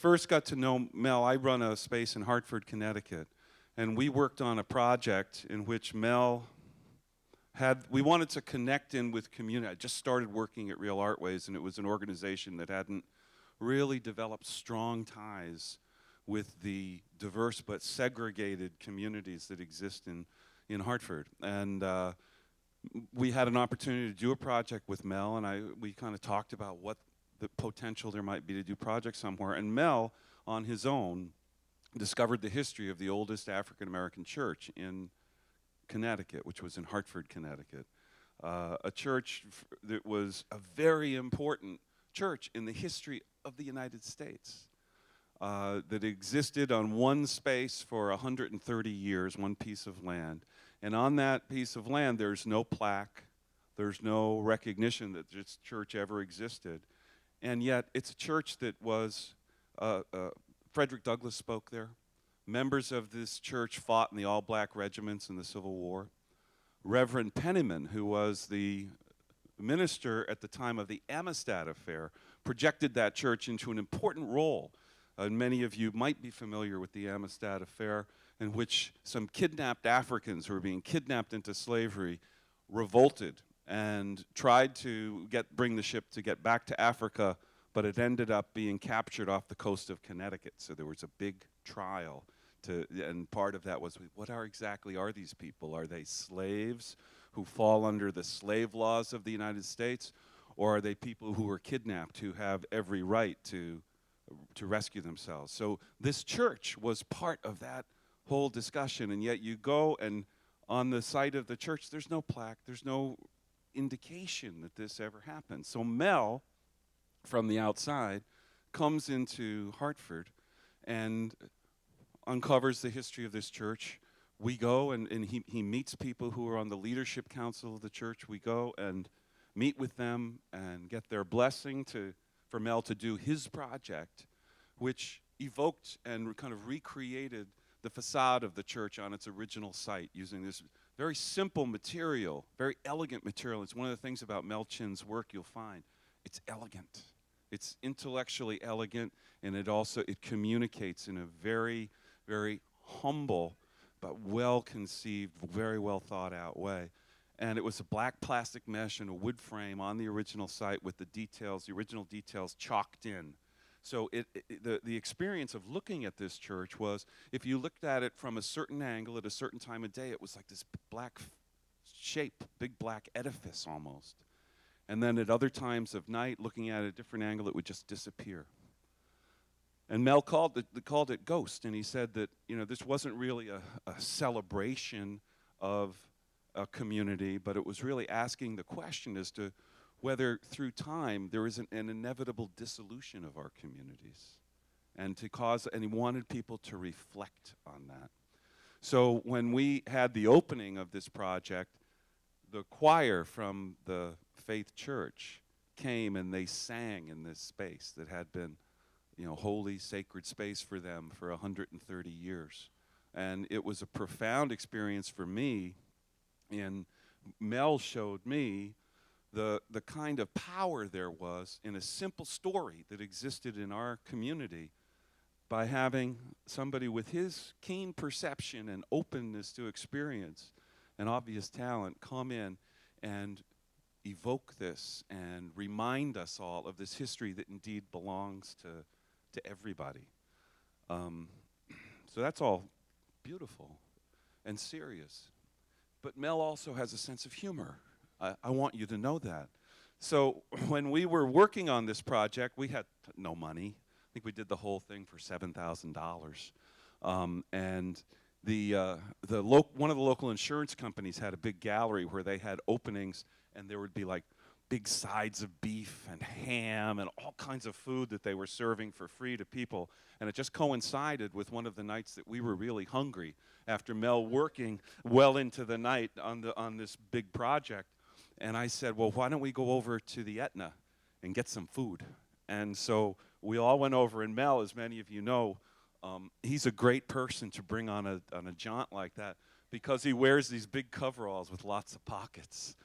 first got to know Mel, I run a space in Hartford, Connecticut, and we worked on a project in which Mel we wanted to connect in with community. I just started working at Real Artways, and it was an organization that hadn't really developed strong ties with the diverse but segregated communities that exist in Hartford. And we had an opportunity to do a project with Mel, and we kind of talked about what the potential there might be to do projects somewhere. And Mel, on his own, discovered the history of the oldest African-American church in Connecticut, which was in Hartford, Connecticut. A church that was a very important church in the history of the United States. That existed on one space for 130 years, one piece of land. And on that piece of land, there's no plaque, there's no recognition that this church ever existed. And yet, it's a church that was, Frederick Douglass spoke there. Members of this church fought in the all-black regiments in the Civil War. Reverend Penniman, who was the minister at the time of the Amistad Affair, projected that church into an important role. Many of you might be familiar with the Amistad Affair, in which some kidnapped Africans who were being kidnapped into slavery revolted and tried to bring the ship to get back to Africa, but it ended up being captured off the coast of Connecticut. So there was a big trial, and part of that was, exactly are these people? Are they slaves who fall under the slave laws of the United States, or are they people who were kidnapped who have every right to rescue themselves? So this church was part of that whole discussion, and yet you go and on the site of the church, there's no plaque, there's no indication that this ever happened. So Mel, from the outside, comes into Hartford and uncovers the history of this church. We go and he meets people who are on the leadership council of the church. We go and meet with them and get their blessing for Mel to do his project, which evoked and kind of recreated the facade of the church on its original site using this very simple material, very elegant material. It's one of the things about Mel Chin's work you'll find. It's elegant. It's intellectually elegant, and it communicates in a very, very humble but well-conceived, very well thought out way. And it was a black plastic mesh and a wood frame on the original site with the original details chalked in. So the experience of looking at this church was, if you looked at it from a certain angle at a certain time of day, it was like this black shape, big black edifice almost. And then at other times of night, looking at a different angle, it would just disappear. And Mel called it ghost, and he said that this wasn't really a celebration of a community, but it was really asking the question as to whether through time there is an inevitable dissolution of our communities, and he wanted people to reflect on that. So when we had the opening of this project, the choir from the Faith Church came and they sang in this space that had been, holy, sacred space for them for 130 years. And it was a profound experience for me, and Mel showed me the kind of power there was in a simple story that existed in our community by having somebody with his keen perception and openness to experience and obvious talent come in and evoke this and remind us all of this history that indeed belongs to everybody. So that's all beautiful and serious. But Mel also has a sense of humor. I want you to know that. So when we were working on this project, we had no money. I think we did the whole thing for $7,000. And one of the local insurance companies had a big gallery where they had openings, and there would be like big sides of beef and ham and all kinds of food that they were serving for free to people. And it just coincided with one of the nights that we were really hungry after Mel working well into the night on this big project. And I said, well, why don't we go over to the Etna and get some food? And so we all went over, and Mel, as many of you know, he's a great person to bring on a jaunt like that because he wears these big coveralls with lots of pockets.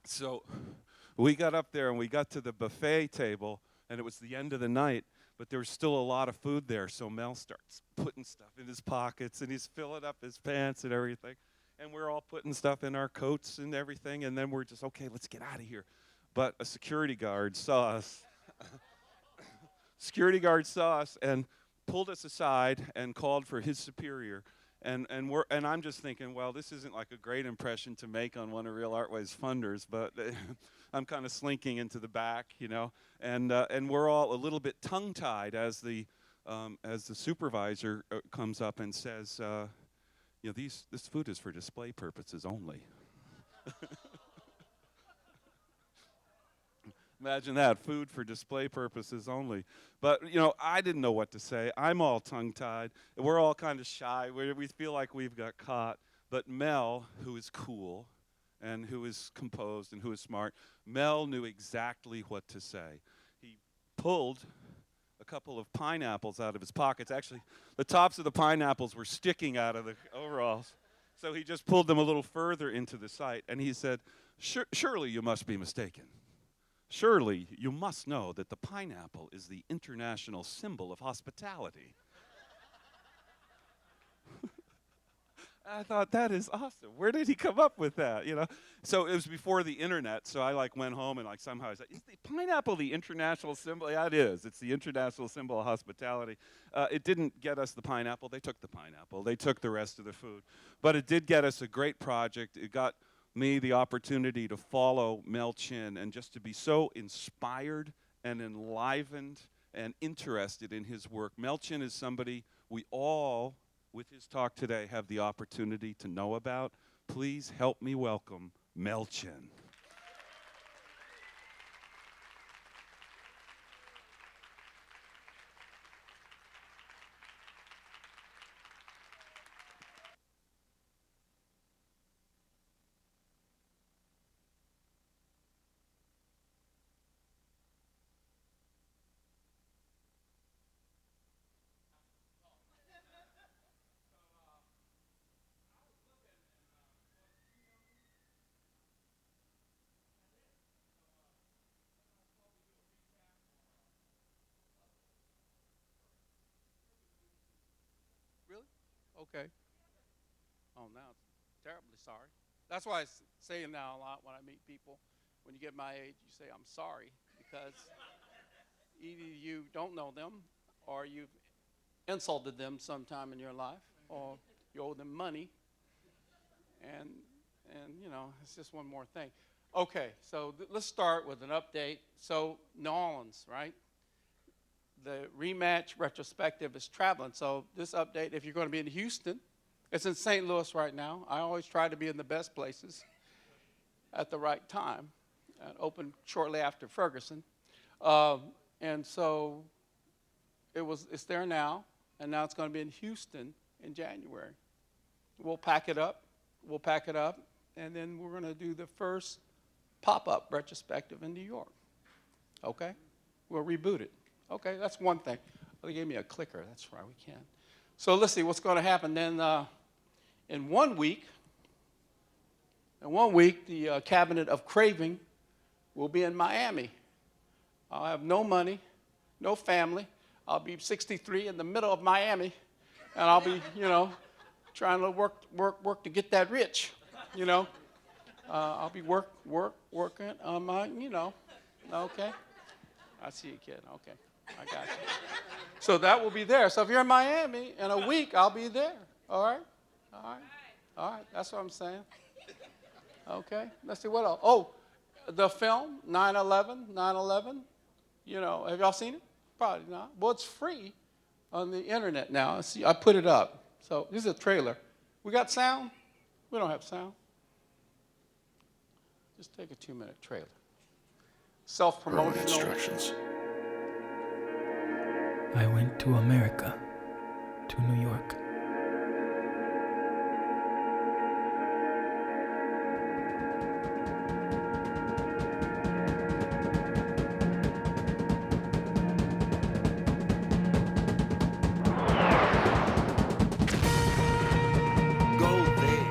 So we got up there and we got to the buffet table, and it was the end of the night, But there was still a lot of food there, so Mel starts putting stuff in his pockets, and he's filling up his pants and everything. And we're all putting stuff in our coats and everything, and then we're just, okay, let's get out of here. But a security guard saw us. Security guard saw us and pulled us aside and called for his superior. And I'm just thinking, well, this isn't like a great impression to make on one of Real Artway's funders, but I'm kind of slinking into the back, you know, and we're all a little bit tongue-tied as the supervisor comes up and says, you know, this food is for display purposes only. Imagine that, food for display purposes only. But, you know, I didn't know what to say. I'm all tongue-tied. We're all kind of shy. We feel like we've got caught. But Mel, who is cool and who is composed and who is smart, Mel knew exactly what to say. He pulled a couple of pineapples out of his pockets. Actually, the tops of the pineapples were sticking out of the overalls. So he just pulled them a little further into the sight. And he said, surely you must be mistaken. Surely you must know that the pineapple is the international symbol of hospitality. I thought, that is awesome. Where did he come up with that, you know? So it was before the internet, so I like went home and like somehow I said, is the pineapple the international symbol? Yeah, it is. It's the international symbol of hospitality. It didn't get us the pineapple. They took the pineapple. They took the rest of the food. But it did get us a great project. It got me the opportunity to follow Mel Chin and just to be so inspired and enlivened and interested in his work. Mel Chin is somebody we all, with his talk today, have the opportunity to know about. Please help me welcome Mel Chin. Really? Okay. Oh, now it's terribly sorry. That's why I say now a lot when I meet people. When you get my age, you say, I'm sorry, because either you don't know them or you've insulted them sometime in your life or you owe them money. And you know, it's just one more thing. Okay, so let's start with an update. So New Orleans, right? The rematch retrospective is traveling. So this update, if you're going to be in Houston, it's in St. Louis right now. I always try to be in the best places at the right time. And opened shortly after Ferguson. And so it's there now, and now it's going to be in Houston in January. We'll pack it up, and then we're going to do the first pop-up retrospective in New York. Okay? We'll reboot it. Okay, that's one thing. Well, they gave me a clicker. That's right, we can. So let's see what's going to happen then. In 1 week, the Cabinet of Craving will be in Miami. I'll have no money, no family. I'll be 63 in the middle of Miami, and I'll be, you know, trying to work to get that rich, you know. I'll be working on my, you know, okay. I see you, kid. Okay, I got you. So that will be there. So if you're in Miami in a week, I'll be there. All right, all right, all right. That's what I'm saying. Okay. Let's see what else. Oh, the film 9/11. You know, have y'all seen it? Probably not. Well, it's free on the internet now. See, I put it up. So this is a trailer. We got sound? We don't have sound. Just take a 2-minute trailer. Self-promotional. Instructions. I went to America, to New York. Go there.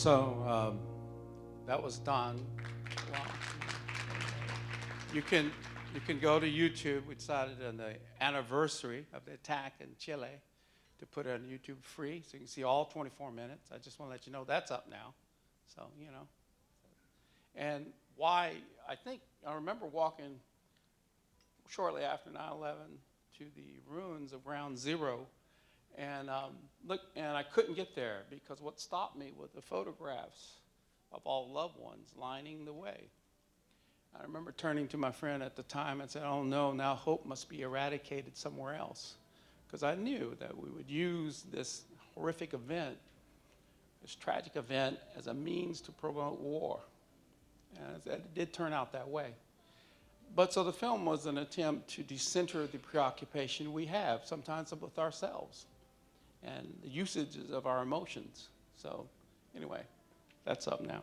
So that was done. Wow. You can go to YouTube. We decided on the anniversary of the attack in Chile to put it on YouTube free, so you can see all 24 minutes. I just want to let you know that's up now. So, you know. And why, I remember walking shortly after 9/11 to the ruins of Ground Zero, and and I couldn't get there because what stopped me was the photographs of all loved ones lining the way. I remember turning to my friend at the time and said, oh no, now hope must be eradicated somewhere else. Because I knew that we would use this horrific event, this tragic event, as a means to promote war. And it did turn out that way. But so the film was an attempt to decenter the preoccupation we have, sometimes with ourselves, and the usages of our emotions. So anyway, that's up now.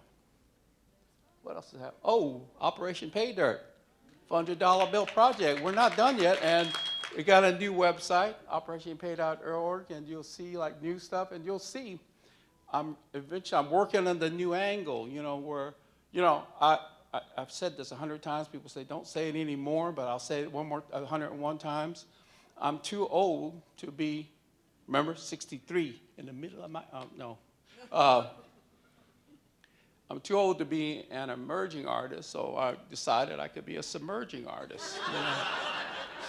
What else does it have? Oh, Operation Pay Dirt, $100 bill project. We're not done yet, and we got a new website, operationpay.org, and you'll see like new stuff, and you'll see eventually I'm working on the new angle, where, I've said this 100 times. People say, don't say it anymore, but I'll say it 101 times. I'm too old to be, remember, 63 in the middle of my, I'm too old to be an emerging artist, so I decided I could be a submerging artist.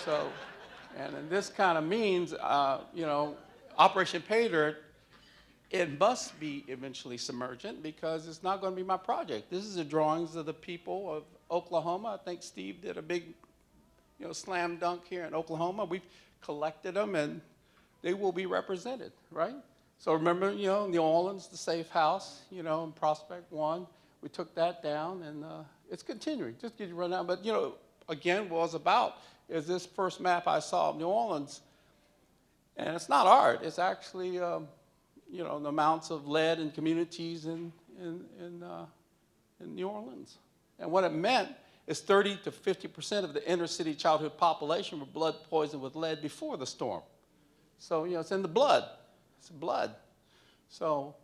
So, and this kind of means, Operation Pay Dirt, it must be eventually submergent because it's not going to be my project. This is the drawings of the people of Oklahoma. I think Steve did a big, slam dunk here in Oklahoma. We've collected them and they will be represented, right? So remember, New Orleans, the safe house, in Prospect 1. We took that down, and it's continuing. Just get you run down. But, again, what it's about is this first map I saw of New Orleans. And it's not art. It's actually, the amounts of lead in communities in New Orleans. And what it meant is 30 to 50% of the inner city childhood population were blood poisoned with lead before the storm. So, it's in the blood. It's blood. So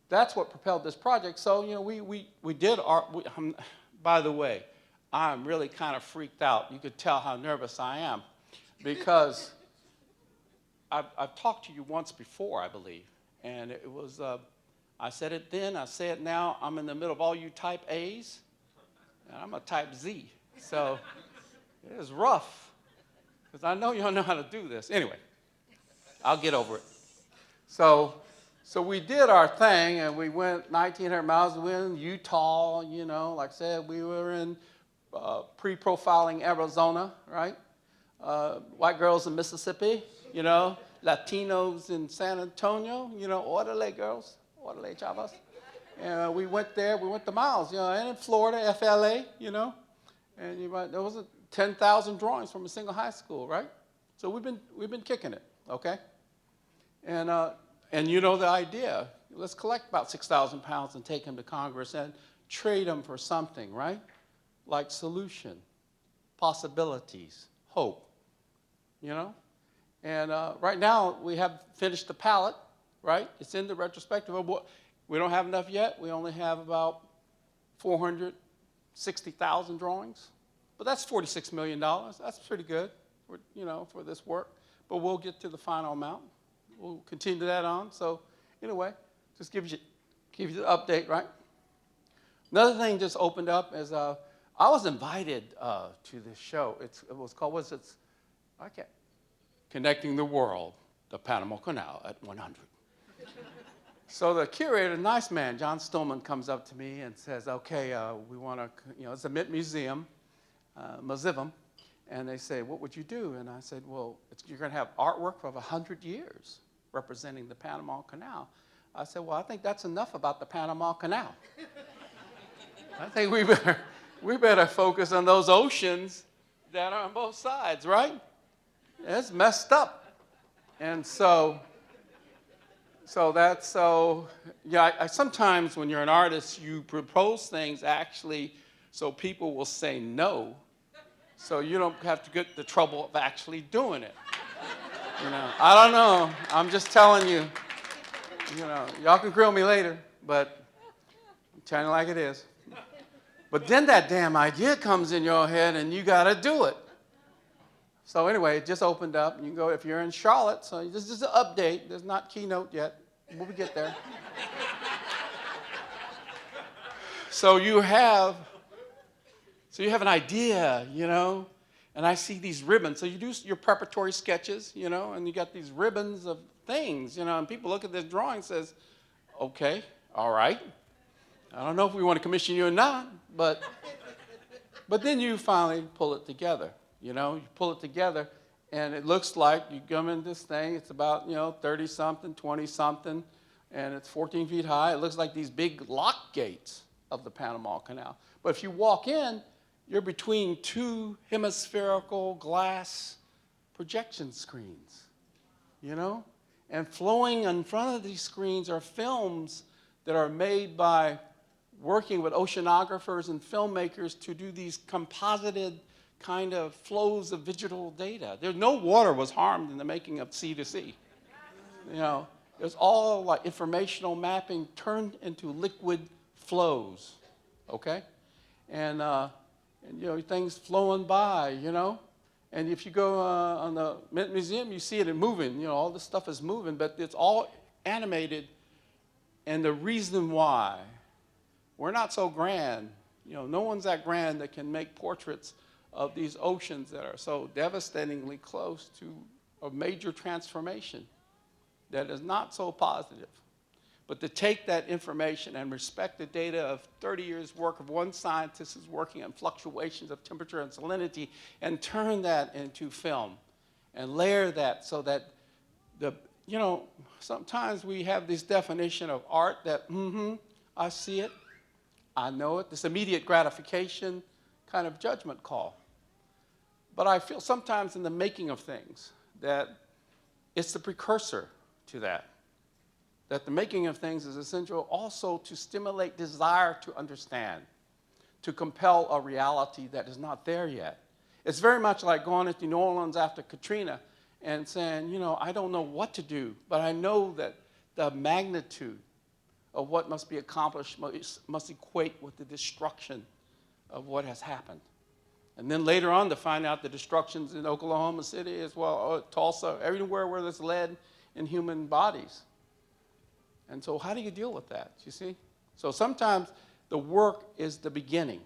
that's what propelled this project. So, we did art. By the way, I'm really kind of freaked out. You could tell how nervous I am because I've talked to you once before, I believe. And it was, I said it then, I say it now. I'm in the middle of all you type A's, and I'm a type Z. So it is rough because I know you don't know how to do this. Anyway, I'll get over it. So we did our thing, and we went 1,900 miles. We were in Utah, like I said, we were in pre-profiling Arizona, right? White girls in Mississippi, Latinos in San Antonio, orderly girls, orderly chavas. And we went there, we went the miles, and in Florida, FLA, and there was 10,000 drawings from a single high school, right? So we've been kicking it, okay? And you know the idea. Let's collect about 6,000 pounds and take them to Congress and trade them for something, right? Like solution, possibilities, hope, And right now, we have finished the palette, right? It's in the retrospective. We don't have enough yet. We only have about 460,000 drawings. But that's $46 million. That's pretty good, for this work. But we'll get to the final amount. We'll continue that on. So anyway, just give you the update, right? Another thing just opened up is I was invited to this show. It was called, Connecting the World, the Panama Canal at 100. So the curator, nice man, John Stillman, comes up to me and says, okay, we want to, it's a museum, museum. And they say, what would you do? And I said, well, you're going to have artwork for 100 years representing the Panama Canal. I said, well, I think that's enough about the Panama Canal. I think we better focus on those oceans that are on both sides, right? It's messed up. And so sometimes when you're an artist, you propose things actually so people will say no, so you don't have to get the trouble of actually doing it. I don't know. I'm just telling you. Y'all can grill me later, but Tell it like it is. But then that damn idea comes in your head and you got to do it. So anyway, it just opened up. You can go if you're in Charlotte. So this is an update. There's not Keynote yet. We'll get there. So you have an idea, you know, and I see these ribbons. So you do your preparatory sketches, you know, and you got these ribbons of things, you know, and people look at this drawing and says, okay, all right. I don't know if we want to commission you or not, but then you finally pull it together, you know. You pull it together, and it looks like you come in this thing. It's about, 30-something, 20-something, and it's 14 feet high. It looks like these big lock gates of the Panama Canal. But if you walk in, you're between two hemispherical glass projection screens, you know? And flowing in front of these screens are films that are made by working with oceanographers and filmmakers to do these composited kind of flows of digital data. There's no water was harmed in the making of Sea to Sea. You know, it's all like informational mapping turned into liquid flows, okay? And things flowing by, you know? And if you go on the Mint Museum, you see it moving. You know, all this stuff is moving, but it's all animated. And the reason why, we're not so grand. You know, no one's that grand that can make portraits of these oceans that are so devastatingly close to a major transformation that is not so positive. But to take that information and respect the data of 30 years' work of one scientist who's working on fluctuations of temperature and salinity and turn that into film and layer that so that sometimes we have this definition of art that, I see it, I know it, this immediate gratification kind of judgment call. But I feel sometimes in the making of things that it's the precursor to that. That the making of things is essential also to stimulate desire to understand, to compel a reality that is not there yet. It's very much like going into New Orleans after Katrina and saying, I don't know what to do, but I know that the magnitude of what must be accomplished must equate with the destruction of what has happened. And then later on to find out the destructions in Oklahoma City as well, Tulsa, everywhere where there's lead in human bodies. And so how do you deal with that, you see? So sometimes the work is the beginning.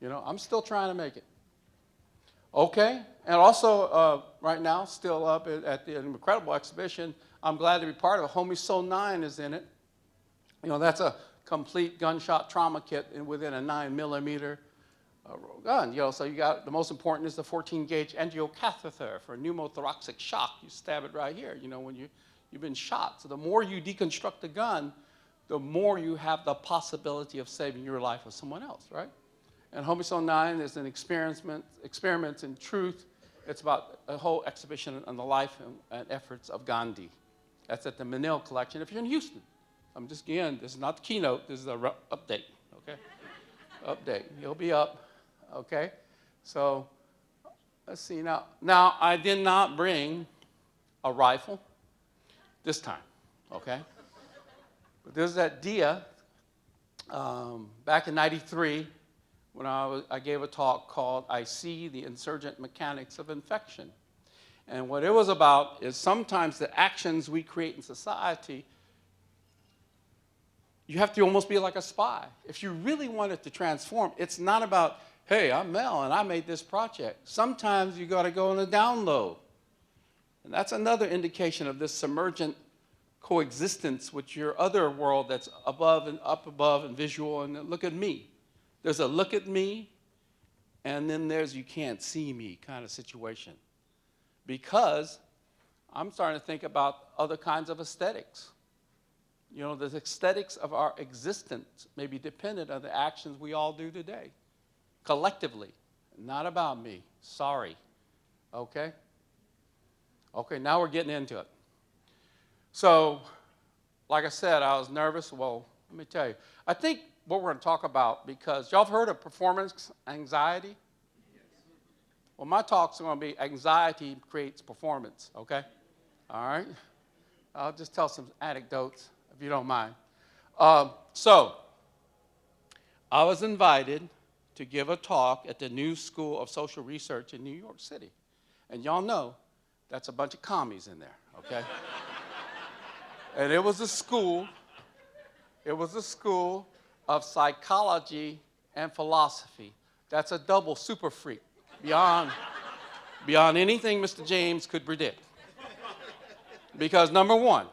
I'm still trying to make it. Okay, and also right now, still up at the incredible exhibition, I'm glad to be part of it. Homie Soul 9 is in it. That's a complete gunshot trauma kit within a 9mm gun. So you got, the most important is the 14-gauge angiocatheter for pneumothoracic shock. You stab it right here, when you've been shot. So the more you deconstruct the gun, the more you have the possibility of saving your life or someone else, right? And Homie Soul 9 is an experiment in truth. It's about a whole exhibition on the life and efforts of Gandhi. That's at the Manil Collection if you're in Houston. This is not the keynote, this is the update, okay? Update, you'll be up, okay? So, let's see now. Now, I did not bring a rifle this time, okay? But there's that dia back in '93 when I gave a talk called I See the Insurgent Mechanics of Infection. And what it was about is sometimes the actions we create in society, you have to almost be like a spy. If you really want it to transform, it's not about, hey, I'm Mel and I made this project. Sometimes you got to go on a download. And that's another indication of this submergent coexistence with your other world that's above and up above and visual and look at me. There's a look at me and then there's you can't see me kind of situation. Because I'm starting to think about other kinds of aesthetics. The aesthetics of our existence may be dependent on the actions we all do today, collectively. Not about me. Sorry. Okay? Okay, now we're getting into it. So, like I said, I was nervous. Well, let me tell you. I think what we're going to talk about, because y'all have heard of performance anxiety? Yes. Well, my talk's going to be anxiety creates performance, okay? All right? I'll just tell some anecdotes, if you don't mind. So, I was invited to give a talk at the New School of Social Research in New York City. And y'all know that's a bunch of commies in there, okay? And it was a school of psychology and philosophy. That's a double super freak beyond anything Mr. James could predict. Because number one,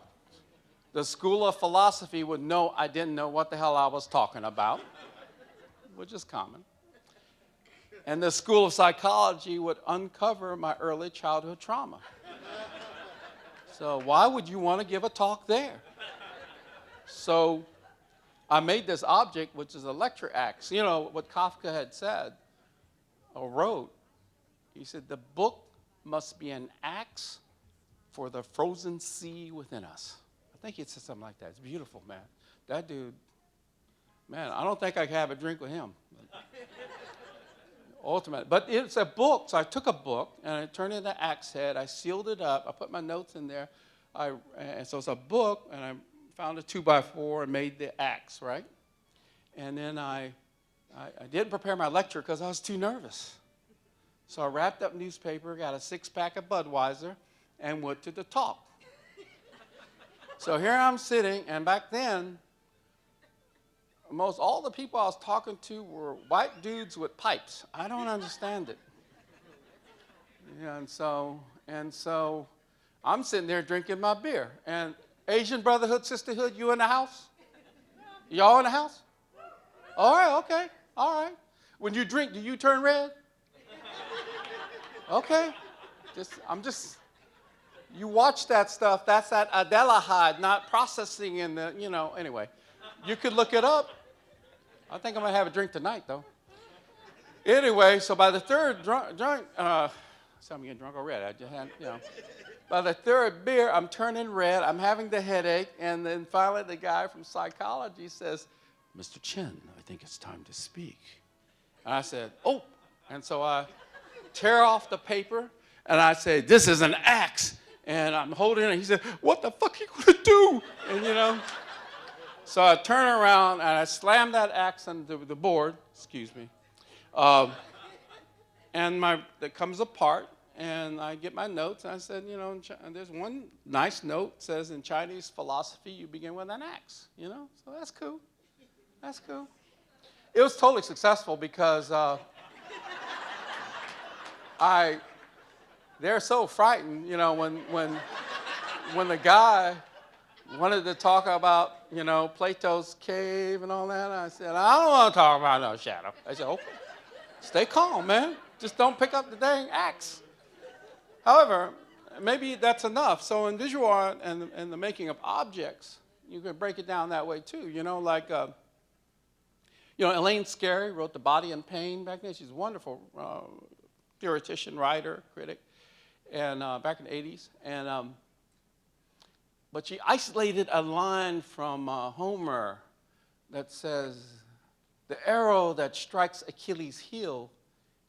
the School of Philosophy would know I didn't know what the hell I was talking about, which is common. And the School of Psychology would uncover my early childhood trauma. So why would you want to give a talk there? So I made this object, which is a lecture axe. You know, what Kafka had said or wrote, he said, the book must be an axe for the frozen sea within us. I think he said something like that. It's beautiful, man. That dude, man, I don't think I could have a drink with him. Ultimate. But it's a book, so I took a book, and I turned it into axe head. I sealed it up. I put my notes in there. And so it's a book, and I found a 2x4 and made the axe, right? And then I didn't prepare my lecture because I was too nervous. So I wrapped up newspaper, got a 6-pack of Budweiser, and went to the talk. So here I'm sitting, and back then, most all the people I was talking to were white dudes with pipes. I don't understand it. Yeah, and so I'm sitting there drinking my beer. And Asian brotherhood, sisterhood, you in the house? Y'all in the house? All right, okay, all right. When you drink, do you turn red? Okay. You watch that stuff. That's that aldehyde not processing in the, anyway. You could look it up. I think I'm going to have a drink tonight, though. Anyway, so by the third so I'm getting drunk already. I just had, By the third beer, I'm turning red. I'm having the headache. And then finally, the guy from psychology says, Mr. Chin, I think it's time to speak. And I said, oh. And so I tear off the paper, and I say, this is an axe. And I'm holding it. And he said, what the fuck are you going to do? And, so I turn around, and I slam that axe on the board. Excuse me. And it comes apart, and I get my notes. And I said, and there's one nice note that says, in Chinese philosophy, you begin with an axe. So that's cool. That's cool. It was totally successful because they're so frightened, when the guy wanted to talk about, Plato's cave and all that. I said, I don't want to talk about no shadow. I said, okay, stay calm, man. Just don't pick up the dang axe. However, maybe that's enough. So in visual art and the making of objects, you can break it down that way too. Elaine Scarry wrote The Body and Pain back then. She's a wonderful theoretician, writer, critic, and back in the 80s. But she isolated a line from Homer that says, the arrow that strikes Achilles' heel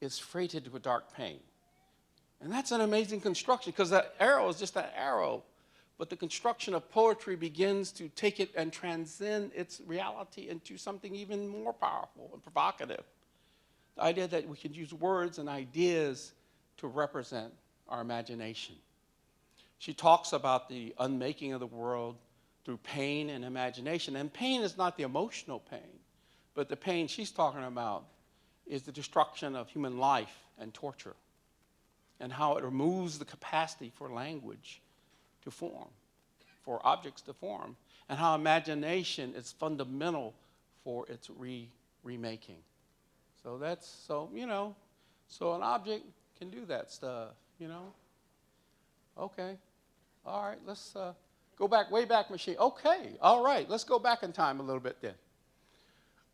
is freighted with dark pain. And that's an amazing construction, because that arrow is just an arrow. But the construction of poetry begins to take it and transcend its reality into something even more powerful and provocative. The idea that we can use words and ideas to represent our imagination. She talks about the unmaking of the world through pain and imagination. And pain is not the emotional pain, but the pain she's talking about is the destruction of human life and torture, and how it removes the capacity for language to form, for objects to form, and how imagination is fundamental for its remaking. So so an object can do that stuff, Okay, all right, let's go back, way back machine. Okay, all right, let's go back in time a little bit then.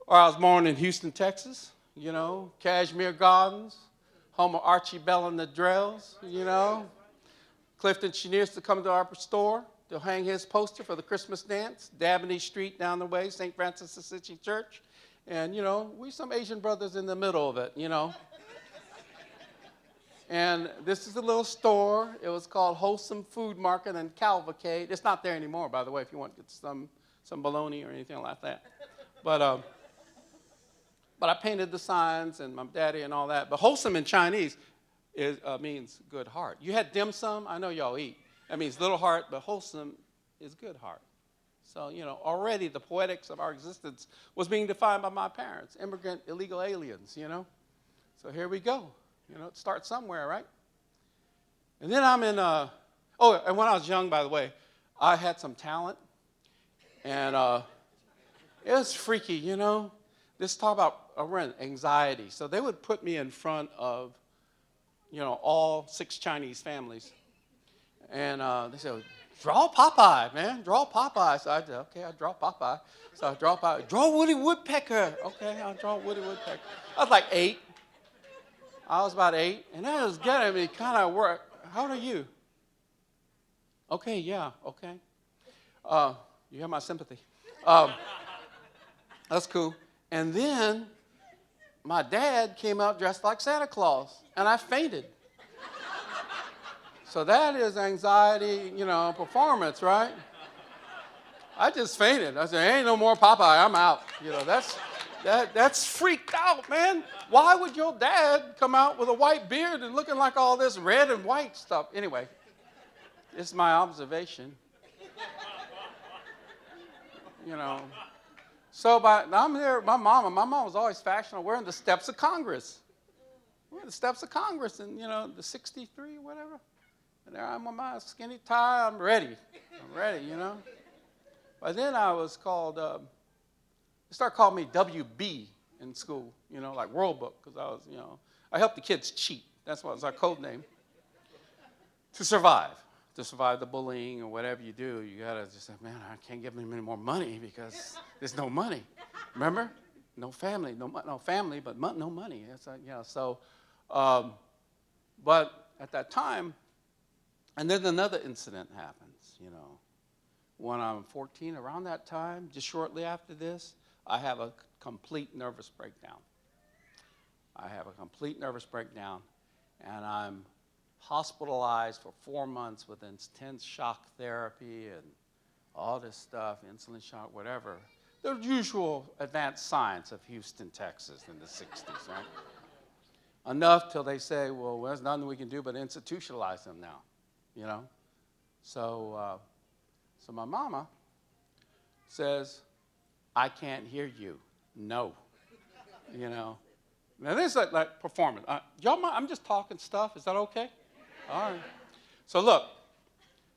I was born in Houston, Texas, Cashmere Gardens, home of Archie Bell and the Drells, Clifton Chenier used to come to our store to hang his poster for the Christmas dance, Dabney Street down the way, St. Francis Assisi Church. And, we some Asian brothers in the middle of it, And this is a little store. It was called Wholesome Food Market in Cavalcade. It's not there anymore, by the way, if you want to get some bologna or anything like that. But But I painted the signs and my daddy and all that. But wholesome in Chinese means good heart. You had dim sum? I know y'all eat. That means little heart, but wholesome is good heart. So, already the poetics of our existence was being defined by my parents, immigrant, illegal aliens, So here we go. It starts somewhere, right? And then I'm in, and when I was young, by the way, I had some talent. And it was freaky, This talk about anxiety. So they would put me in front of, all 6 Chinese families. And they said, draw Popeye, man, draw Popeye. So I said, okay, I draw Popeye. So I draw Popeye. Draw Woody Woodpecker. Okay, I'll draw Woody Woodpecker. I was like 8. I was about 8. And that was getting me kind of work. How old are you? Okay, yeah, okay. You have my sympathy. That's cool. And then my dad came out dressed like Santa Claus, and I fainted. So that is anxiety, performance, right? I just fainted. I said, ain't no more Popeye, I'm out. That's freaked out, man. Why would your dad come out with a white beard and looking like all this red and white stuff? Anyway, it's my observation. So I'm there, my mom was always fashionable. We're in the steps of Congress. We're in the steps of Congress in, the 63 or whatever. And there I'm with my skinny tie, I'm ready. But then I was called, they started calling me WB in school, like World Book, because I was, I helped the kids cheat. That's what was our code name. To survive the bullying or whatever you do, you gotta just say, man, I can't give them any more money because there's no money. Remember? No family, no family, but no money. It's like, so, but at that time, and then another incident happens, when I'm 14, around that time, just shortly after this, I have a complete nervous breakdown. And I'm hospitalized for 4 months with intense shock therapy and all this stuff, insulin shock, whatever. The usual advanced science of Houston, Texas in the 60s, right? Enough till they say, well, there's nothing we can do but institutionalize them now, So my mama says, I can't hear you. No. Now this is like performance. Y'all mind? I'm just talking stuff. Is that okay? All right. So look,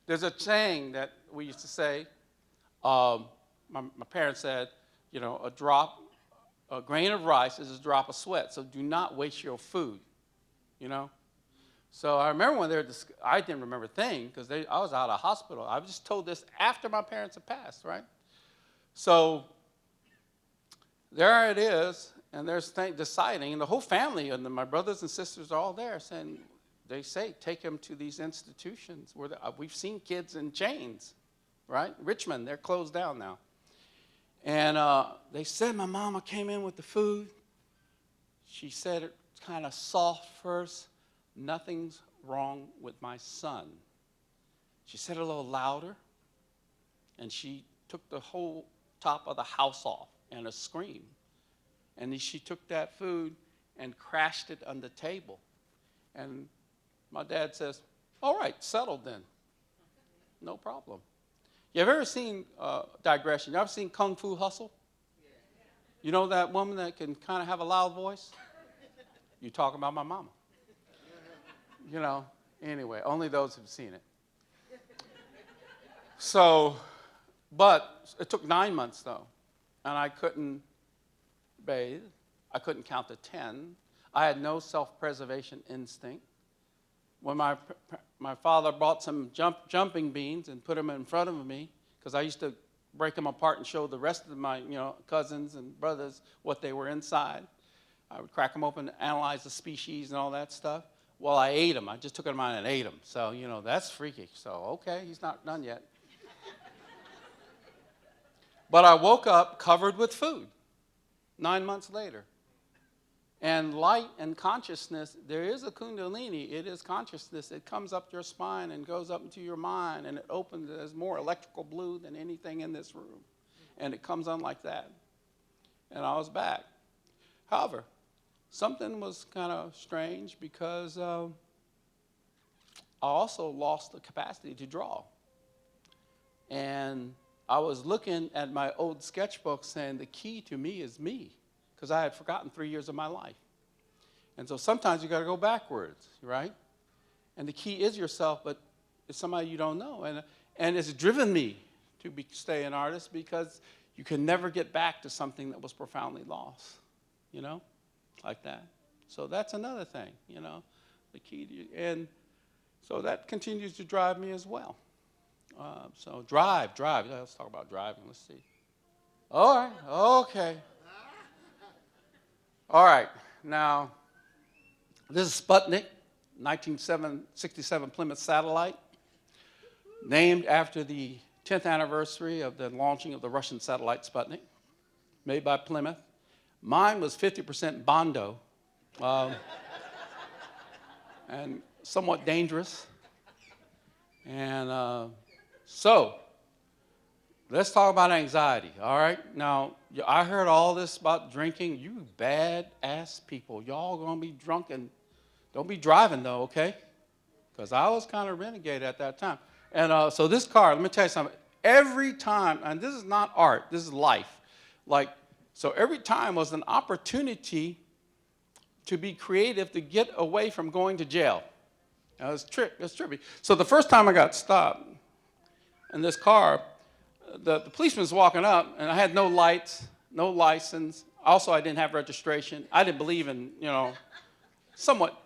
there's a saying that we used to say. My parents said, a grain of rice is a drop of sweat. So do not waste your food. So I remember when I didn't remember a thing because I was out of hospital. I was just told this after my parents had passed, right? So there it is, and there's deciding, and the whole family and my brothers and sisters are all there saying, they say, take him to these institutions where we've seen kids in chains, right? Richmond, they're closed down now. And they said my mama came in with the food. She said it kind of soft first, nothing's wrong with my son. She said it a little louder, and she took the whole top of the house off and a scream. And then she took that food and crashed it on the table. And my dad says, all right, settled then. No problem. You ever seen digression? You ever seen Kung Fu Hustle? You know that woman that can kind of have a loud voice? You talking about my mama. Anyway, only those who've seen it. So, but it took 9 months though, and I couldn't bathe. I couldn't count to 10. I had no self-preservation instinct. When my father brought some jumping beans and put them in front of me, because I used to break them apart and show the rest of my cousins and brothers what they were inside. I would crack them open, analyze the species and all that stuff. Well, I ate them. I just took them out and ate them. So, that's freaky. So, okay, he's not done yet. But I woke up covered with food 9 months later. And light and consciousness, there is a kundalini. It is consciousness. It comes up your spine and goes up into your mind, and it opens. There's more electrical blue than anything in this room. And it comes on like that. And I was back. However, something was kind of strange because I also lost the capacity to draw. And I was looking at my old sketchbook saying the key to me is me, because I had forgotten 3 years of my life. And so sometimes you got to go backwards, right? And the key is yourself, but it's somebody you don't know. And it's driven me to stay an artist because you can never get back to something that was profoundly lost, you know, like that. So that's another thing, you know, the key to, and so that continues to drive me as well. So drive. Let's talk about driving. Let's see. All right. Okay. All right. Now, this is Sputnik, 1967 Plymouth satellite, named after the 10th anniversary of the launching of the Russian satellite Sputnik, made by Plymouth. Mine was 50% Bondo, and somewhat dangerous. And so, let's talk about anxiety, all right? Now, I heard all this about drinking. You bad-ass people. Y'all gonna be drunk and don't be driving, though, okay? Because I was kind of renegade at that time. And so this car, let me tell you something. Every time, and this is not art, this is life. Like, so every time was an opportunity to be creative, to get away from going to jail. Now, it's trippy. So the first time I got stopped in this car, the policeman was walking up, and I had no lights, no license. Also, I didn't have registration. I didn't believe in, you know, somewhat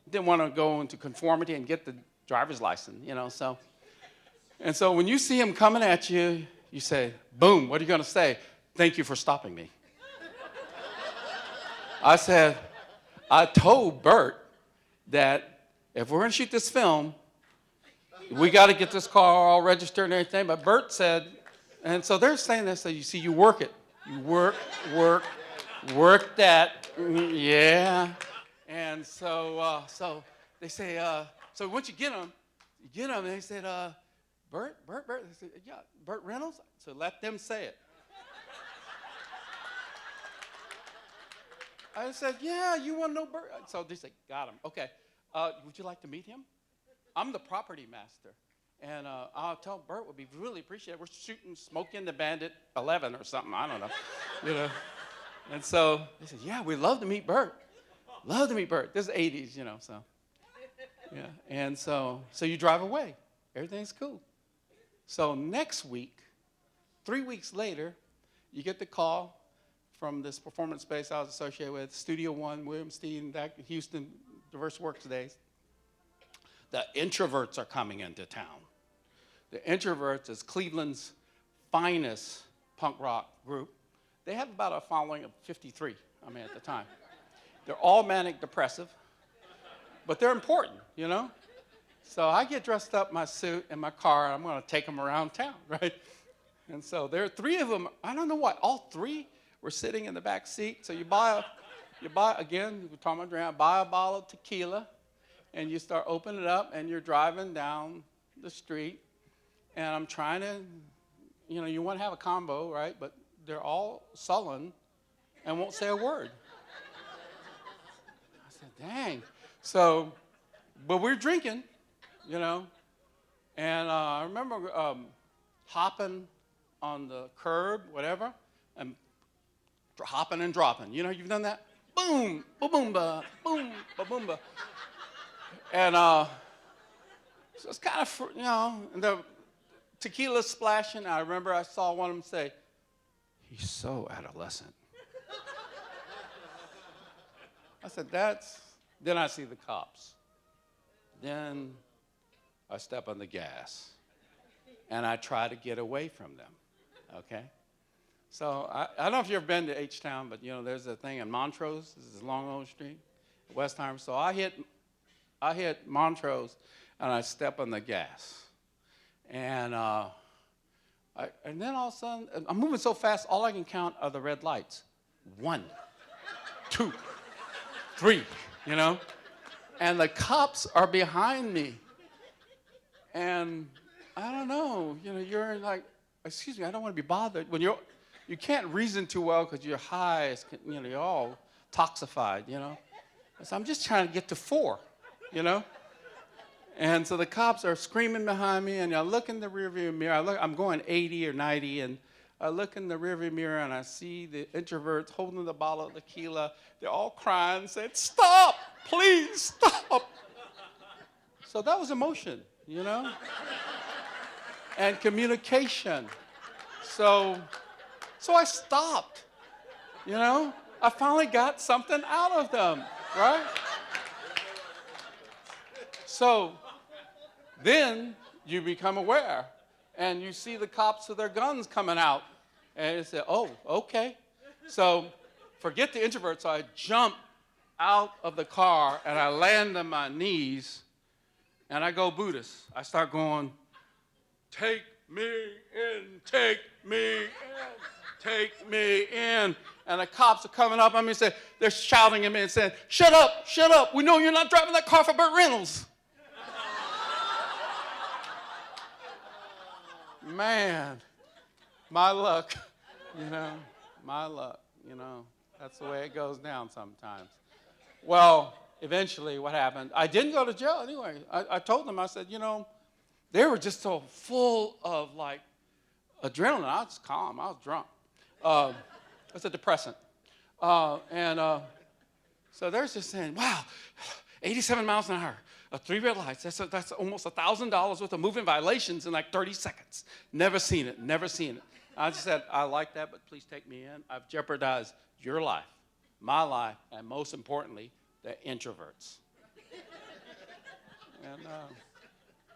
didn't want to go into conformity and get the driver's license, you know, so. And so when you see him coming at you, you say, boom, what are you going to say? Thank you for stopping me. I said, I told Bert that if we're going to shoot this film, we got to get this car all registered and everything. But Bert said, and so they're saying this, so you see, you work it. You work that, yeah. And so they say, so once you get them, and they said, Bert, they said, yeah, Bert Reynolds? So let them say it. I said, yeah, you want to know Bert? So they said, got him. Okay, would you like to meet him? I'm the property master. And I'll tell Bert would be really appreciated. We're shooting Smoking the Bandit 11 or something, I don't know. You know. And so they said, yeah, we'd love to meet Bert. Love to meet Bert. This is 80s, you know, so. Yeah, and so you drive away. Everything's cool. So next week, 3 weeks later, you get the call from this performance space I was associated with, Studio One, William Steed, Houston, Diverse Works Days. The Introverts are coming into town. The Introverts is Cleveland's finest punk rock group. They have about a following of 53, at the time. They're all manic depressive, but they're important, you know? So I get dressed up in my suit and my car, and I'm going to take them around town, right? And so there are three of them. I don't know why. All three were sitting in the back seat. So you buy, again, we're talking about buy a bottle of tequila, and you start opening it up, and you're driving down the street, and I'm trying to, you want to have a combo, right? But they're all sullen and won't say a word. I said, dang. So, but we're drinking, and I remember hopping on the curb, whatever, and hopping and dropping. You've done that? Boom, ba-boom-ba, boom, ba-boom-ba. And so it's kind of, and the tequila splashing. I remember I saw one of them say, he's so adolescent. I said, then I see the cops. Then I step on the gas, and I try to get away from them, okay? So I don't know if you've ever been to H-Town, but, there's a thing in Montrose. This is Long Island Street, Westheimer. So I hit Montrose, and I step on the gas. And and then all of a sudden, I'm moving so fast, all I can count are the red lights. 1, 2, 3, And the cops are behind me. And I don't know, you're like, excuse me, I don't want to be bothered. When you can't reason too well because you're high, you're all toxified, you know. So I'm just trying to get to 4, you know. And so the cops are screaming behind me, and I look in the rearview mirror. I'm going 80 or 90, and I look in the rearview mirror, and I see the introverts holding the bottle of tequila. They're all crying, saying, "Stop, please, stop." So that was emotion, you know, and communication. So I stopped, you know. I finally got something out of them, right? So then you become aware, and you see the cops with their guns coming out, and you say, "Oh, okay." So forget the introvert. So I jump out of the car, and I land on my knees, and I go Buddhist. I start going, "Take me in, take me in, take me in." And the cops are coming up on me and say, they're shouting at me and saying, shut up, we know you're not driving that car for Burt Reynolds." Man, my luck, you know, my luck, you know. That's the way it goes down sometimes. Well, eventually what happened, I didn't go to jail anyway. I told them, I said, you know, they were just so full of like adrenaline. I was calm, I was drunk. It's a depressant. So they're just saying, wow, 87 miles an hour, 3 red lights, that's almost $1,000 worth of moving violations in like 30 seconds. Never seen it, never seen it. I just said, I like that, but please take me in. I've jeopardized your life, my life, and most importantly, the introverts. And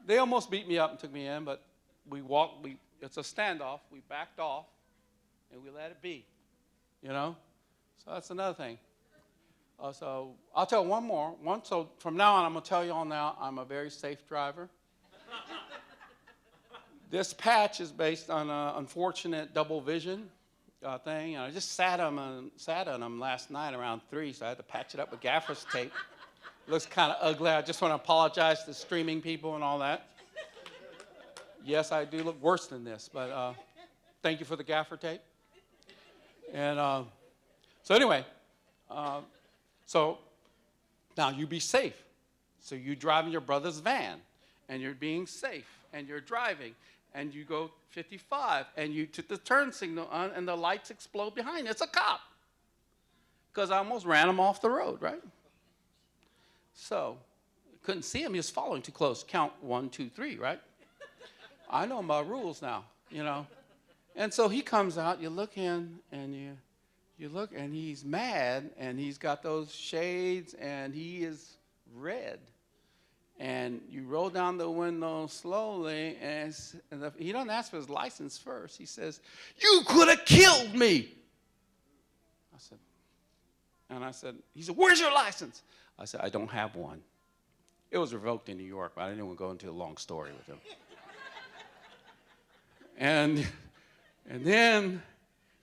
they almost beat me up and took me in, but it's a standoff. We backed off, and we let it be, you know? So that's another thing. So I'll tell one more. So from now on, I'm going to tell you all now, I'm a very safe driver. This patch is based on an unfortunate double vision thing. And I just sat on them last night around 3, so I had to patch it up with gaffer's tape. It looks kind of ugly. I just want to apologize to streaming people and all that. Yes, I do look worse than this, but thank you for the gaffer tape. And so anyway, so now you be safe. So you drive in your brother's van, and you're being safe, and you're driving, and you go 55, and you took the turn signal on, and the lights explode behind you. It's a cop, because I almost ran him off the road, right? So couldn't see him. He was following too close. Count 1, 2, 3, right? I know my rules now, you know. And so he comes out, you look in, and you look, and he's mad, and he's got those shades, and he is red. And you roll down the window slowly, and he doesn't ask for his license first. He says, "You could have killed me." I said, he said, "Where's your license?" I said, "I don't have one." It was revoked in New York, but I didn't want to go into a long story with him. And then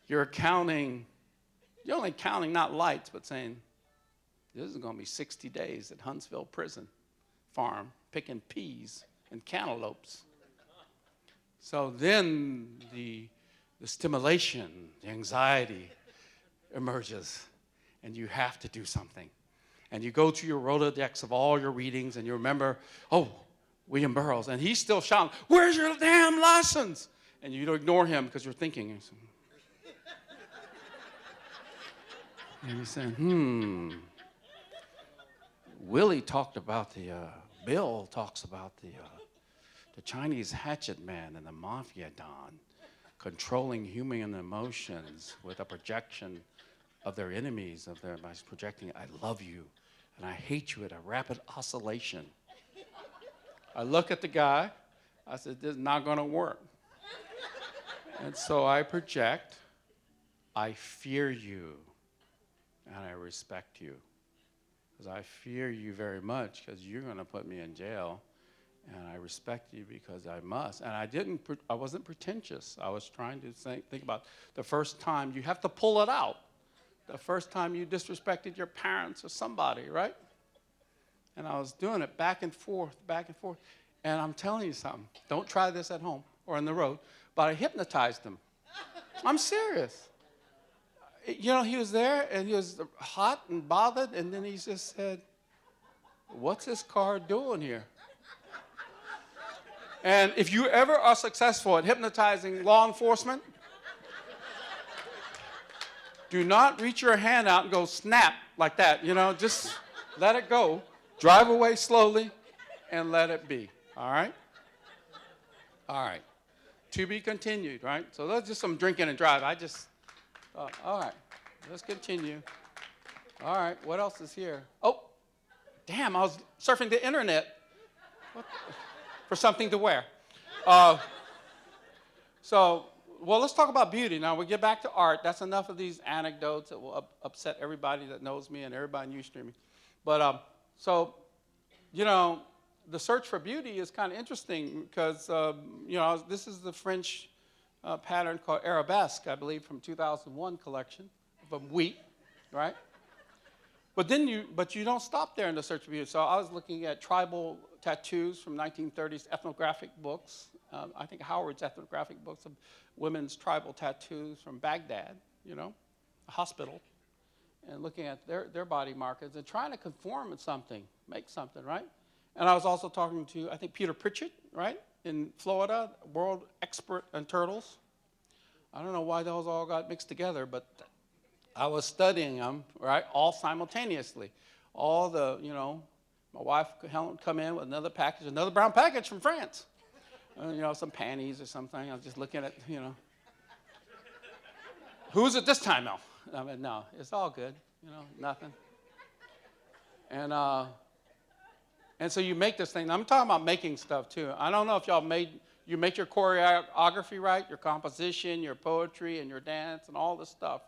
you're only counting not lights, but saying, this is going to be 60 days at Huntsville Prison Farm, picking peas and cantaloupes. So then the stimulation, the anxiety emerges, and you have to do something. And you go to your Rolodex of all your readings, and you remember, oh, William Burroughs, and he's still shouting, "Where's your damn license?" And you don't ignore him because you're thinking. And you're saying, Willie talked about Bill talks about the Chinese hatchet man and the mafia don controlling human emotions with a projection of their enemies, by projecting, "I love you and I hate you" at a rapid oscillation. I look at the guy, I said, "This is not going to work." And so I project, "I fear you and I respect you. Because I fear you very much because you're going to put me in jail, and I respect you because I must." And I wasn't pretentious. I was trying to think about the first time. You have to pull it out. The first time you disrespected your parents or somebody, right? And I was doing it back and forth. And I'm telling you something. Don't try this at home or on the road. But I hypnotized them. I'm serious. you know, he was there, and he was hot and bothered, and then he just said, what's this car doing here? And if you ever are successful at hypnotizing law enforcement, do not reach your hand out and go snap like that, you know, just let it go. Drive away slowly and let it be, all right? All right. To be continued, right? So that's just some drinking and drive. All right, let's continue. All right, what else is here? Oh, damn, I was surfing the internet for something to wear. Well, let's talk about beauty. Now, we get back to art. That's enough of these anecdotes that will upset everybody that knows me and everybody in Ustream. But, you know, the search for beauty is kind of interesting because, you know, this is the French pattern called arabesque, I believe, from 2001 collection of wheat, right? But you don't stop there in the search for beauty. So I was looking at tribal tattoos from 1930s ethnographic books. I think Howard's ethnographic books of women's tribal tattoos from Baghdad, you know, a hospital, and looking at their body markers and trying to conform with something, make something, right? And I was also talking to, I think, Peter Pritchett, right, in Florida, world expert in turtles. I don't know why those all got mixed together, but I was studying them, right, all simultaneously. All the, you know, my wife, Helen, would come in with another package, another brown package from France. You know, some panties or something. I was just looking at, you know. Who's it this time, Mel? I mean, no, it's all good, you know, nothing. And so you make this thing. I'm talking about making stuff, too. I don't know if y'all you make your choreography right, your composition, your poetry, and your dance, and all this stuff,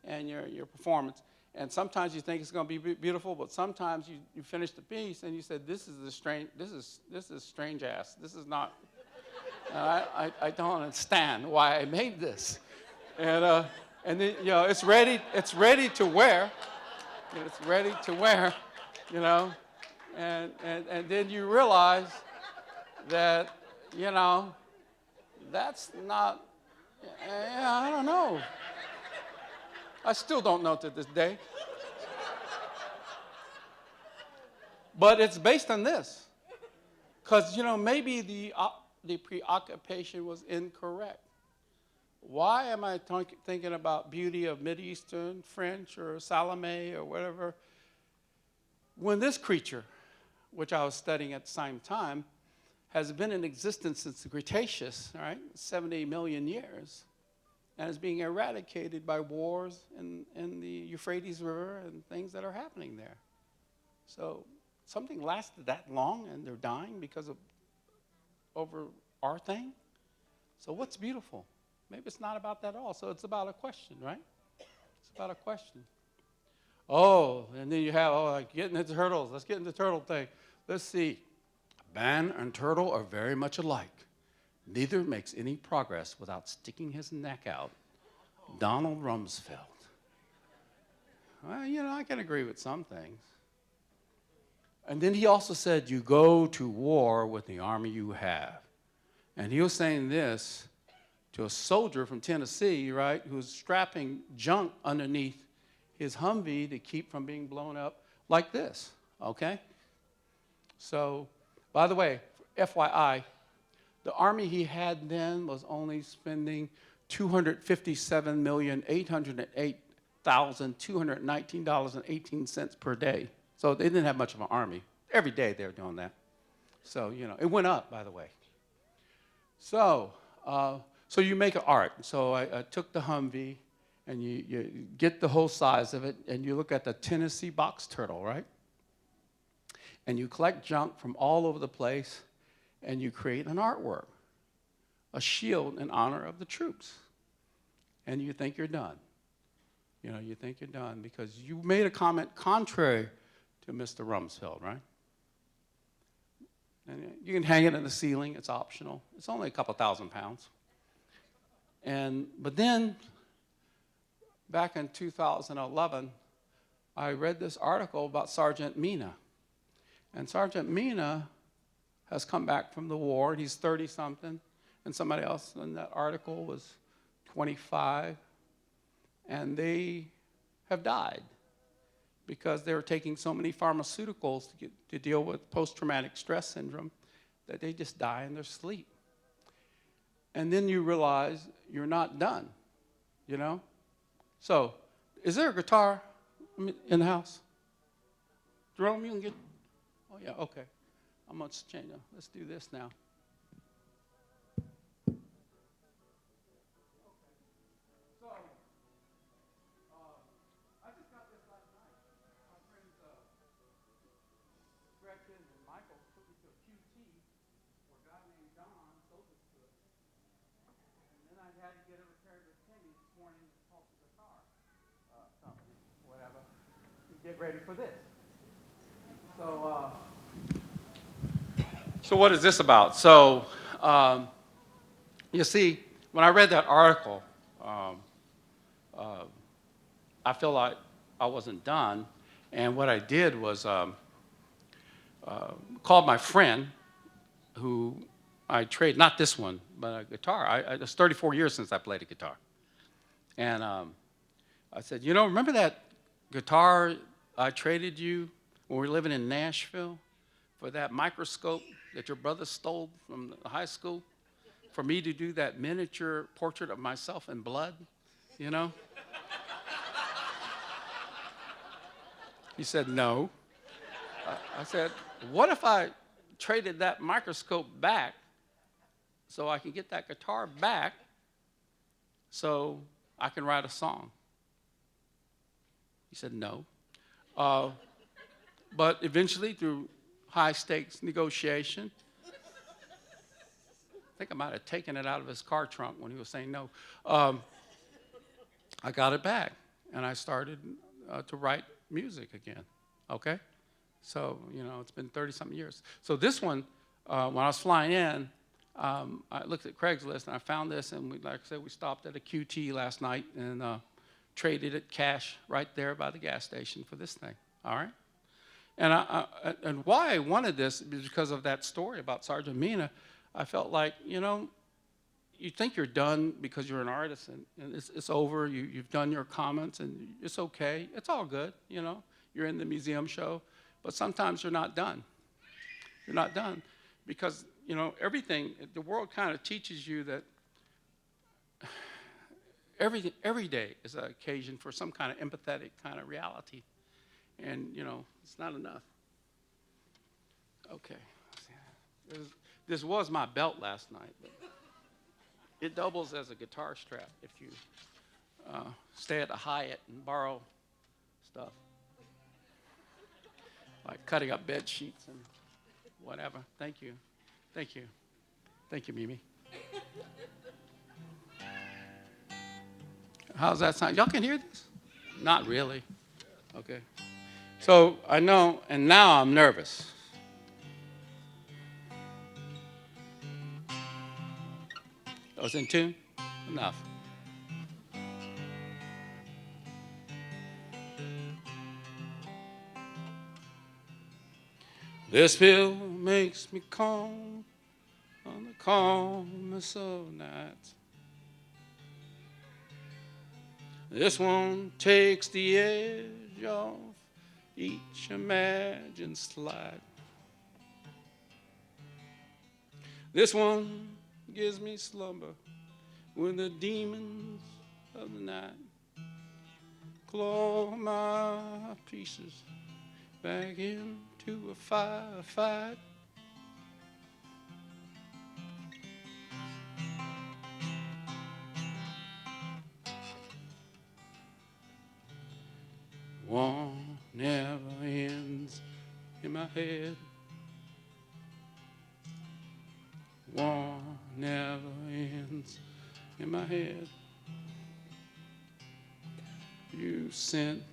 and your performance. And sometimes you think it's going to be beautiful, but sometimes you finish the piece and you said, this is strange ass. This is not, I don't understand why I made this. And then, you know, it's ready to wear. It's ready to wear, you know. And then you realize that, you know, that's not, I don't know. I still don't know to this day. But it's based on this. Because, you know, maybe the preoccupation was incorrect. Why am I thinking about beauty of Mideastern, French, or Salome, or whatever, when this creature, which I was studying at the same time, has been in existence since the Cretaceous, right, 70 million years, and is being eradicated by wars in the Euphrates River and things that are happening there. So something lasted that long and they're dying because of over our thing? So what's beautiful? Maybe it's not about that at all. So it's about a question, right? It's about a question. Oh, and then you have, like getting into turtles. Let's get into the turtle thing. Let's see. Man and turtle are very much alike. Neither makes any progress without sticking his neck out. Donald Rumsfeld. Well, you know, I can agree with some things. And then he also said, you go to war with the army you have. And he was saying this to a soldier from Tennessee, right, who was strapping junk underneath his Humvee to keep from being blown up like this, okay? So, by the way, FYI, the army he had then was only spending $257,808,219.18 per day. So they didn't have much of an army. Every day they were doing that. So, you know, it went up, by the way. So, so you make an art. So I took the Humvee, and you get the whole size of it, and you look at the Tennessee box turtle, right? And you collect junk from all over the place, and you create an artwork, a shield in honor of the troops. And you think you're done. You know, you think you're done because you made a comment contrary to Mr. Rumsfeld, right? And you can hang it in the ceiling. It's optional. It's only a couple thousand pounds. But then, back in 2011, I read this article about Sergeant Mina. And Sergeant Mina has come back from the war, and he's 30-something, and somebody else in that article was 25. and they have died because they were taking so many pharmaceuticals to deal with post-traumatic stress syndrome that they just die in their sleep. And then you realize you're not done, you know? So, is there a guitar in the house? Jerome, you can get, oh yeah, okay. I'm gonna change it. Let's do this now. So, I just got this last night. My friends Gretchen and Michael took me to a QT where a guy named Don sold this to us. And then I had to get it repaired with Timmy this morning at Tulsa Guitar Company, whatever, to get ready for this. So what is this about? So, you see, when I read that article, I feel like I wasn't done. And what I did was called my friend who I traded, not this one, but a guitar. It's 34 years since I played a guitar. And I said, you know, remember that guitar I traded you when we were living in Nashville for that microscope that your brother stole from the high school for me to do that miniature portrait of myself in blood, you know? He said, no. I said, what if I traded that microscope back so I can get that guitar back so I can write a song? He said, no. But eventually, through high-stakes negotiation, I think I might have taken it out of his car trunk when he was saying no. I got it back, and I started to write music again, okay? So, you know, it's been 30-something years. So this one, when I was flying in, I looked at Craigslist, and I found this, and like I said, we stopped at a QT last night and traded it cash right there by the gas station for this thing, all right? And why I wanted this is because of that story about Sergeant Mina. I felt like, you know, you think you're done because you're an artist and it's over. You've done your comments and it's okay. It's all good, you know. You're in the museum show. But sometimes you're not done. You're not done because, you know, everything, the world kind of teaches you that every day is an occasion for some kind of empathetic kind of reality. And, you know, it's not enough. Okay. This was my belt last night. But it doubles as a guitar strap if you stay at the Hyatt and borrow stuff. Like cutting up bed sheets and whatever. Thank you. Thank you. Thank you, Mimi. How's that sound? Y'all can hear this? Not really. Okay. So I know, and now I'm nervous. I was in tune? Enough. This pill makes me calm on the calmest of nights. This one takes the edge off each imagined slide. This one gives me slumber when the demons of the night claw my pieces back into a firefight. War never ends in my head. War never ends in my head. You sent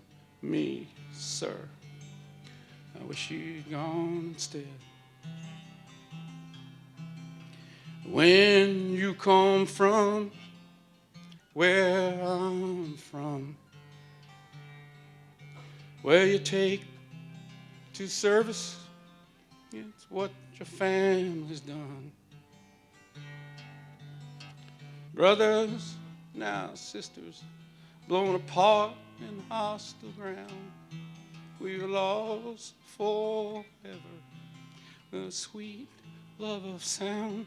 me, sir. I wish you'd gone instead. When you come from where I'm from, where you take to service, it's what your family's done. Brothers, now sisters, blown apart in hostile ground. We've lost forever the sweet love of sound.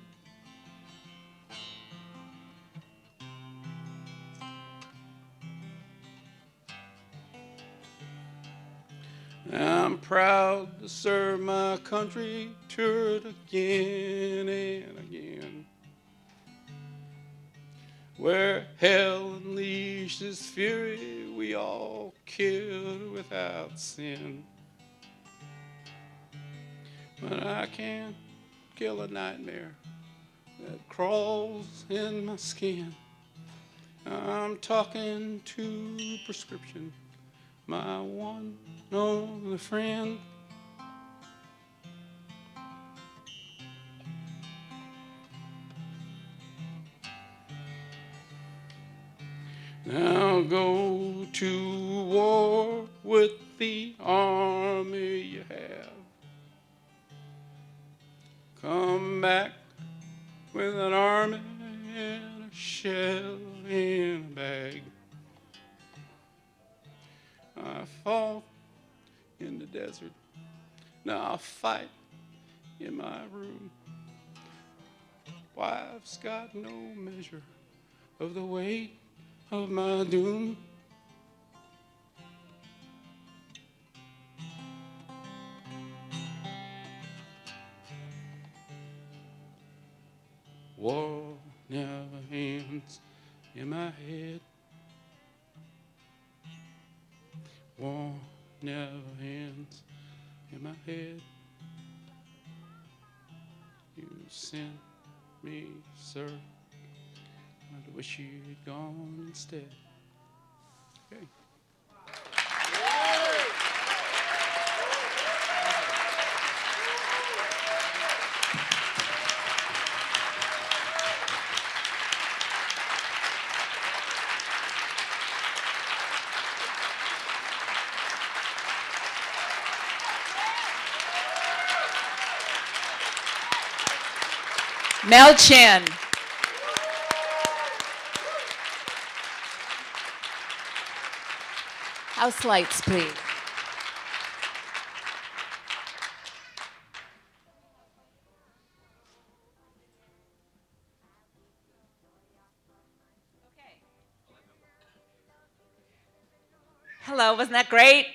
I'm proud to serve my country, toured again and again. Where hell unleashed its fury, we all killed without sin. But I can't kill a nightmare that crawls in my skin. I'm talking to prescription, my one and only friend. Now go to war with the army you have. Come back with an army and a shell in a bag. I fought in the desert. Now I fight in my room. Wife's got no measure of the weight of my doom. War never ends in my head. War never ends in my head. You sent me, sir. I wish you'd gone instead. Okay. Mel Chin. House lights, please. Hello, wasn't that great?